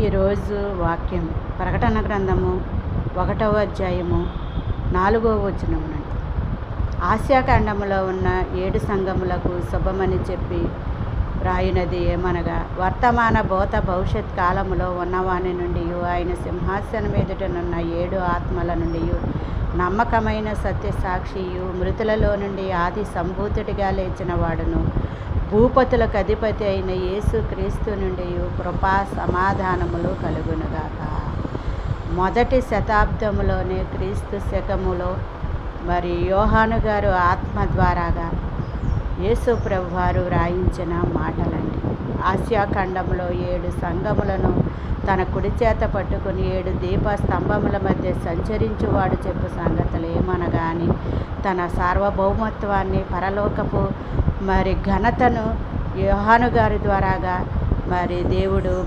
ఈరోజు వాక్యం ప్రకటన గ్రంథము 1వ అధ్యాయము 4వ వచనం నుండి. ఆసియా ఖండములో ఉన్న 7 సంఘములకు శుభమని చెప్పి రాయినది ఏమనగా, వర్తమాన భూత భవిష్యత్ కాలములో ఉన్నవాని నుండి ఆయన సింహాసనం ఎదుటనున్న 7 ఆత్మల నుండి నమ్మకమైన సత్యసాక్షియు మృతులలో నుండి ఆది సంభూతుడిగా లేచిన వాడును భూపతులకు అధిపతి అయిన యేసు క్రీస్తు నుండి కృపా సమాధానములు కలుగునుగాక. మొదటి శతాబ్దములోనే క్రీస్తు శకములో యోహాను గారు ఆత్మ ద్వారాగా యేసు ప్రభువారు రాయించిన మాటలండి. ఆసియా ఖండంలో 7 సంఘములను తన కుడి చేత పట్టుకుని 7 దీప స్తంభముల మధ్య సంచరించువాడు చెప్పు సంగతులు ఏమనగా అని తన సార్వభౌమత్వాన్ని పరలోకపు ఘనతను యోహాను గారి ద్వారాగా దేవుడు